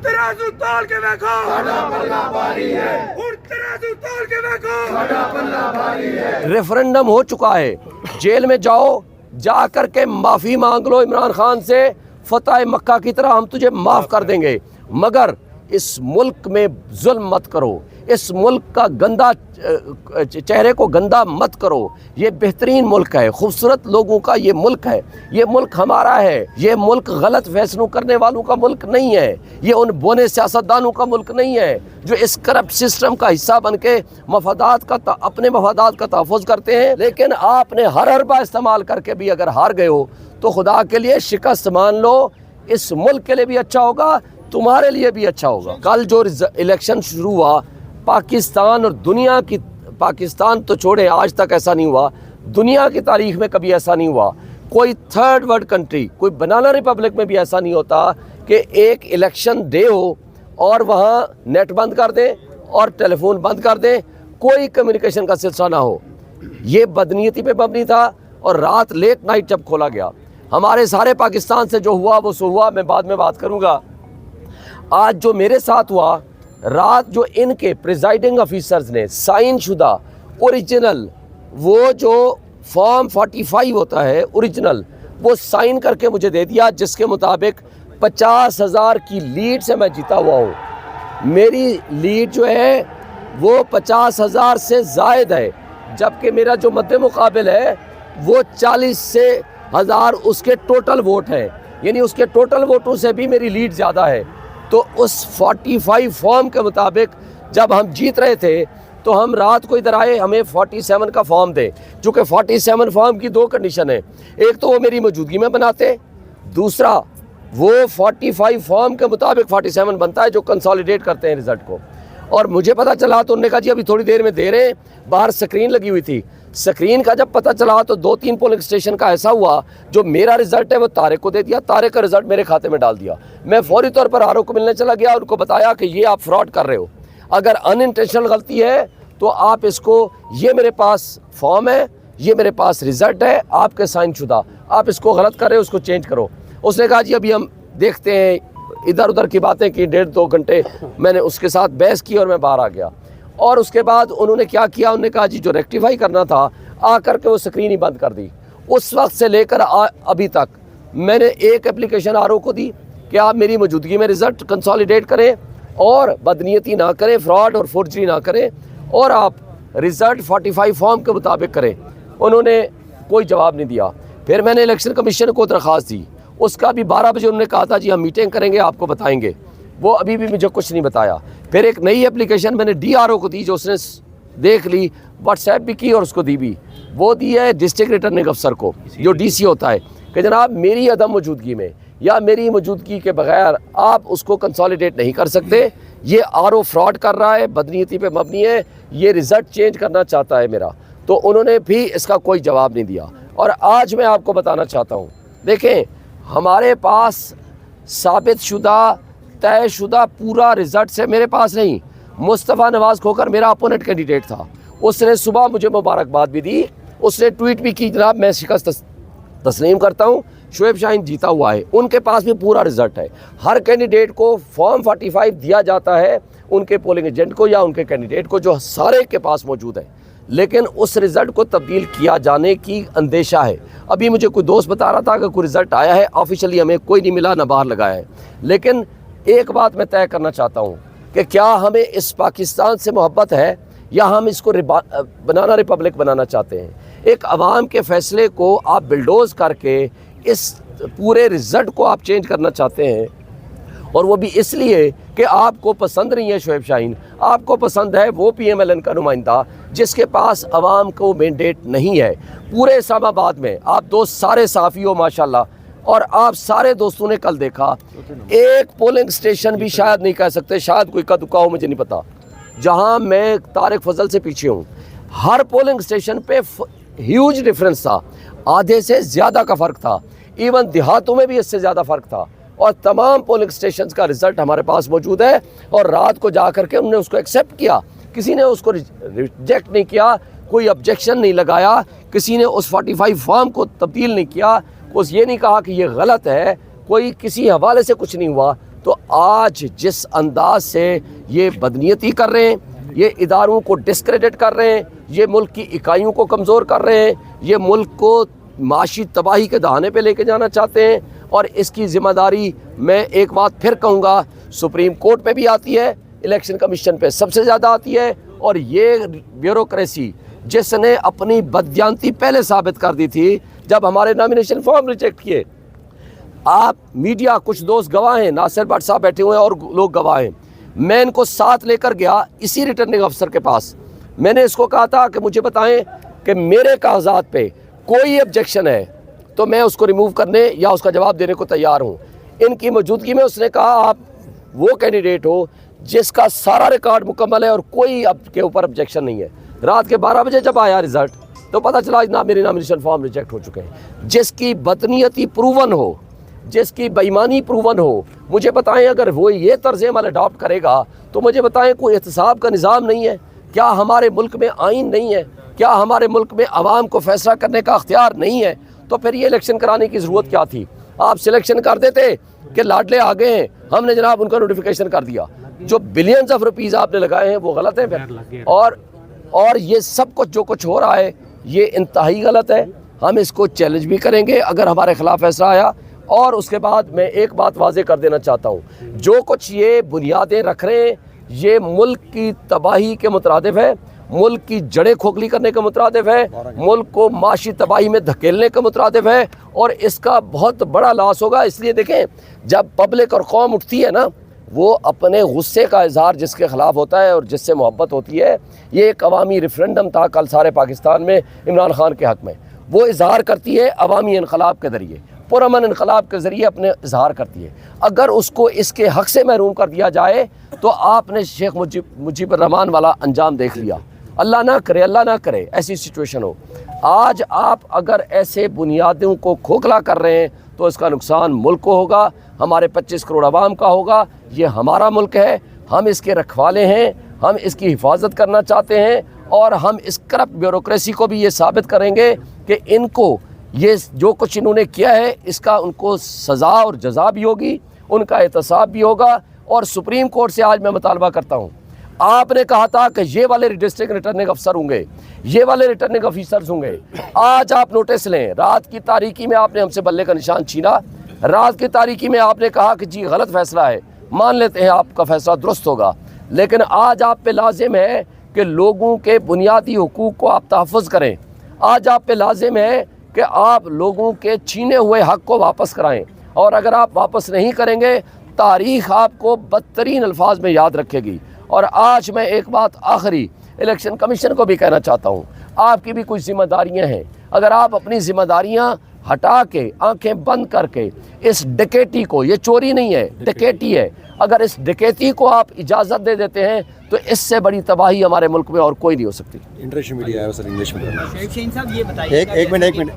तराजू तोल के देखो, साडा पल्ला भारी है, उन तराजू तोल के देखो, साडा पल्ला भारी है। रेफरेंडम हो चुका है, जेल में जाओ, जा कर के माफ़ी मांग लो इमरान खान से, फतह मक्का की तरह हम तुझे माफ़ कर देंगे, मगर इस मुल्क में जुल्म मत करो, इस मुल्क का गंदा चेहरे को गंदा मत करो। ये बेहतरीन मुल्क है, खूबसूरत लोगों का ये मुल्क है, ये मुल्क हमारा है, ये मुल्क गलत फैसलों करने वालों का मुल्क नहीं है, ये उन बोने सियासतदानों का मुल्क नहीं है जो इस करप्ट सिस्टम का हिस्सा बन के अपने मफादात का तहफ़्फ़ुज़ करते हैं। लेकिन आपने हर हरबा इस्तेमाल करके भी अगर हार गए हो तो खुदा के लिए शिकस्त मान लो, इस मुल्क के लिए भी अच्छा होगा, तुम्हारे लिए भी अच्छा होगा। कल जो इलेक्शन शुरू हुआ, पाकिस्तान और दुनिया की, पाकिस्तान तो छोड़े, आज तक ऐसा नहीं हुआ, दुनिया की तारीख में कभी ऐसा नहीं हुआ, कोई थर्ड वर्ल्ड कंट्री, कोई बनाना रिपब्लिक में भी ऐसा नहीं होता कि एक इलेक्शन डे हो और वहाँ नेट बंद कर दें और टेलीफोन बंद कर दें, कोई कम्युनिकेशन का सिलसिला ना हो। ये बदनीयती पे मबनी था और रात लेट नाइट जब खोला गया, हमारे सारे पाकिस्तान से जो हुआ वो सो हुआ, मैं बाद में बात करूँगा। आज जो मेरे साथ हुआ, रात जो इनके प्रिजाइडिंग ऑफिसर्स ने साइन शुदा ओरिजिनल, वो जो फॉर्म 45 होता है ओरिजिनल, वो साइन करके मुझे दे दिया, जिसके मुताबिक 50,000 की लीड से मैं जीता हुआ हूँ। मेरी लीड जो है वो 50,000 से ज़ायद है, जबकि मेरा जो मद्दे मुकाबिल है वो 40 से 1000 उसके टोटल वोट है, यानी उसके टोटल वोटों से भी मेरी लीड ज़्यादा है। तो उस 45 फॉर्म के मुताबिक जब हम जीत रहे थे तो हम रात को इधर आए, हमें 47 का फॉर्म दे, चूँकि 47 फॉर्म की दो कंडीशन है, एक तो वो मेरी मौजूदगी में बनाते, दूसरा वो 45 फॉर्म के मुताबिक 47 बनता है जो कंसोलिडेट करते हैं रिज़ल्ट को। और मुझे पता चला तो उन्होंने कहा जी अभी थोड़ी देर में दे रहे हैं, बाहर स्क्रीन लगी हुई थी, स्क्रीन का जब पता चला तो 2-3 पोलिंग स्टेशन का ऐसा हुआ, जो मेरा रिज़ल्ट है वो तारिक को दे दिया, तारिक का रिज़ल्ट मेरे खाते में डाल दिया। मैं फौरी तौर पर आरओ को मिलने चला गया, उनको बताया कि ये आप फ्रॉड कर रहे हो, अगर अनइंटेंशनल गलती है तो आप इसको, ये मेरे पास फॉर्म है, ये मेरे पास रिज़ल्ट है आपके साइन शुदा, आप इसको गलत कर रहे हो, उसको चेंज करो। उसने कहा जी अभी हम देखते हैं, इधर उधर की बातें की, 1.5-2 घंटे मैंने उसके साथ बहस की और मैं बाहर आ गया। और उसके बाद उन्होंने क्या किया, उन्होंने कहा जी जो रेक्टिफाई करना था आकर के वो स्क्रीन ही बंद कर दी। उस वक्त से लेकर अभी तक मैंने एक एप्लीकेशन आरओ को दी कि आप मेरी मौजूदगी में रिज़ल्ट कंसोलिडेट करें और बदनीयती ना करें, फ्रॉड और फोर्जरी ना करें, और आप रिज़ल्ट 45 फॉर्म के मुताबिक करें। उन्होंने कोई जवाब नहीं दिया। फिर मैंने इलेक्शन कमीशन को दरख्वास्त दी, उसका भी 12 बजे उन्होंने कहा था जी हम मीटिंग करेंगे आपको बताएंगे, वो अभी भी मुझे कुछ नहीं बताया। फिर एक नई एप्लीकेशन मैंने डीआरओ को दी, जो उसने देख ली, व्हाट्सएप भी की और उसको दी भी, वो दी है डिस्ट्रिक्ट रिटर्निंग अफसर को, जो डीसी होता है, कि जनाब मेरी अदम मौजूदगी में या मेरी मौजूदगी के बगैर आप उसको कंसोलिडेट नहीं कर सकते, ये आरओ फ्रॉड कर रहा है, बदनीयती पे मबनी है, ये रिज़ल्ट चेंज करना चाहता है मेरा। तो उन्होंने भी इसका कोई जवाब नहीं दिया। और आज मैं आपको बताना चाहता हूँ, देखें हमारे पास साबित शुदा, तय शुदा पूरा रिज़ल्ट से मेरे पास नहीं, मुस्तफ़ा नवाज़ खोकर मेरा अपोनेंट कैंडिडेट था, उसने सुबह मुझे मुबारकबाद भी दी, उसने ट्वीट भी की जनाब मैं शिकस्त तस्लीम करता हूँ, शुएब शाहीन जीता हुआ है। उनके पास भी पूरा रिज़ल्ट है। हर कैंडिडेट को फॉर्म 45 दिया जाता है, उनके पोलिंग एजेंट को या उनके कैंडिडेट को, जो सारे के पास मौजूद है, लेकिन उस रिज़ल्ट को तब्दील किया जाने की अंदेशा है। अभी मुझे कोई दोस्त बता रहा था कि कोई रिज़ल्ट आया है, ऑफिशियली हमें कोई नहीं मिला, ना बाहर लगाया है। लेकिन एक बात मैं तय करना चाहता हूँ कि क्या हमें इस पाकिस्तान से मोहब्बत है या हम इसको बनाना रिपब्लिक बनाना चाहते हैं। एक अवाम के फ़ैसले को आप बिल्डोज़ करके इस पूरे रिज़ल्ट को आप चेंज करना चाहते हैं, और वो भी इसलिए कि आपको पसंद नहीं है शुएब शाहीन, आपको पसंद है वो PMLN का नुमाइंदा जिसके पास अवाम को मैंडेट नहीं है। पूरे इस्लामाबाद में आप दोस्त सारे साफ़ी हो माशाल्लाह, और आप सारे दोस्तों ने कल देखा, एक पोलिंग स्टेशन भी शायद नहीं कह सकते, शायद कोई का दुका हो मुझे नहीं पता, जहां मैं तारिक फजल से पीछे हूं, हर पोलिंग स्टेशन पे ह्यूज डिफरेंस था, आधे से ज़्यादा का फ़र्क था, इवन देहातों में भी इससे ज़्यादा फ़र्क था। और तमाम पोलिंग स्टेशन का रिज़ल्ट हमारे पास मौजूद है, और रात को जा कर के उन्होंने उसको एक्सेप्ट किया, किसी ने उसको रिजेक्ट नहीं किया, कोई ऑब्जेक्शन नहीं लगाया, किसी ने उस 45 फॉर्म को तब्दील नहीं किया, उस ये नहीं कहा कि ये गलत है, कोई किसी हवाले से कुछ नहीं हुआ। तो आज जिस अंदाज से ये बदनीयती कर रहे हैं, ये इदारों को डिस्क्रेडिट कर रहे हैं, ये मुल्क की इकाइयों को कमज़ोर कर रहे हैं, ये मुल्क को माशी तबाही के दहाने पे लेके जाना चाहते हैं। और इसकी ज़िम्मेदारी मैं एक बात फिर कहूँगा, सुप्रीम कोर्ट पे भी आती है, इलेक्शन कमीशन पे सबसे ज़्यादा आती है। और ये ब्यूरोक्रेसी जिसने अपनी बदयांती पहले साबित कर दी थी जब हमारे नॉमिनेशन फॉर्म रिजेक्ट किए। आप मीडिया, कुछ दोस्त गवाह हैं, नासिर भट्ट साहब बैठे हुए हैं और लोग गवाह हैं। मैं इनको साथ लेकर गया इसी रिटर्निंग अफसर के पास। मैंने इसको कहा था कि मुझे बताएं कि मेरे कागजात पे कोई ऑब्जेक्शन है तो मैं उसको रिमूव करने या उसका जवाब देने को तैयार हूँ। इनकी मौजूदगी में उसने कहा आप वो कैंडिडेट हो जिसका सारा रिकॉर्ड मुकम्मल है और कोई आपके ऊपर ऑब्जेक्शन नहीं है। रात के 12 बजे जब आया रिज़ल्ट तो पता चला ना मेरे नॉमिनेशन फॉर्म रिजेक्ट हो चुके हैं। जिसकी बदनीयती प्रूवन हो, जिसकी बेईमानी प्रूवन हो, मुझे बताएं अगर वो ये तर्ज़ अमल अडॉप्ट करेगा तो मुझे बताएं कोई एहतसाब का निज़ाम नहीं है क्या? हमारे मुल्क में आइन नहीं है क्या? हमारे मुल्क में आवाम को फैसला करने का अख्तियार नहीं है? तो फिर ये इलेक्शन कराने की ज़रूरत क्या थी? आप सिलेक्शन कर देते कि लाडले आ गए हैं, हमने जनाब उनका नोटिफिकेशन कर दिया। जो बिलियंस ऑफ रुपीज़ आपने लगाए हैं वो गलत है फिर। और ये सब कुछ जो कुछ हो रहा है ये इंतहाई गलत है। हम इसको चैलेंज भी करेंगे अगर हमारे खिलाफ फैसला आया। और उसके बाद मैं एक बात वाजे कर देना चाहता हूँ, जो कुछ ये बुनियादें रख रहे हैं ये मुल्क की तबाही के मुतरादिफ है, मुल्क की जड़ें खोखली करने के मुतरादिफ है, मुल्क को माशी तबाही में धकेलने के मुतरादिफ है और इसका बहुत बड़ा लॉस होगा। इसलिए देखें, जब पब्लिक और कौम उठती है ना, वो अपने गुस्से का इजहार जिसके ख़िलाफ़ होता है और जिससे मोहब्बत होती है, ये एक अवामी रेफरेंडम था कल सारे पाकिस्तान में इमरान खान के हक़ में, वो इजहार करती है अवामी इनकलाब के ज़रिए, पुरअमन इनकलाब के ज़रिए अपने इजहार करती है। अगर उसको इसके हक़ से महरूम कर दिया जाए तो आपने शेख मुजीबर रहमान वाला अंजाम देख लिया। अल्लाह ना करे, अल्लाह ना करे ऐसी सिचुएशन हो। आज आप अगर ऐसे बुनियादों को खोखला कर रहे हैं तो इसका नुकसान मुल्क को होगा, हमारे 25 करोड़ आवाम का होगा। ये हमारा मुल्क है, हम इसके रखवाले हैं, हम इसकी हिफाजत करना चाहते हैं और हम इस करप्ट ब्यूरोक्रेसी को भी ये साबित करेंगे कि इनको ये जो कुछ इन्होंने किया है इसका उनको सज़ा और जज़ा भी होगी, उनका एहतसाब भी होगा। और सुप्रीम कोर्ट से आज मैं मुतालबा करता हूँ, आपने कहा था कि ये वाले डिस्ट्रिक्ट रिटर्निंग अफसर होंगे, ये वाले रिटर्निंग ऑफिसर्स होंगे। आज आप नोटिस लें, रात की तारीकी में आपने हमसे बल्ले का निशान छीना, रात की तारीकी में आपने कहा कि जी गलत फैसला है, मान लेते हैं आपका फैसला दुरुस्त होगा, लेकिन आज आप पे लाजिम है कि लोगों के बुनियादी हुकूक को आप तहफ़्फ़ुज़ करें। आज आप पे लाजिम है कि आप लोगों के छीने हुए हक़ को वापस कराएं। और अगर आप वापस नहीं करेंगे तारीख़ आपको बदतरीन अल्फाज में याद रखेगी। और आज मैं एक बात आखिरी इलेक्शन कमीशन को भी कहना चाहता हूँ, आपकी भी कुछ ज़िम्मेदारियाँ हैं। अगर आप अपनी ज़िम्मेदारियाँ हटा के आंखें बंद करके इस डकैती को, ये चोरी नहीं है डकैती है, अगर इस डकैती को आप इजाज़त दे देते हैं तो इससे बड़ी तबाही हमारे मुल्क में और कोई नहीं हो सकती। इंटरेस्ट मीडिया है सर, इंग्लिश में। शेख शाहीन साहब ये बताइए, एक मिनट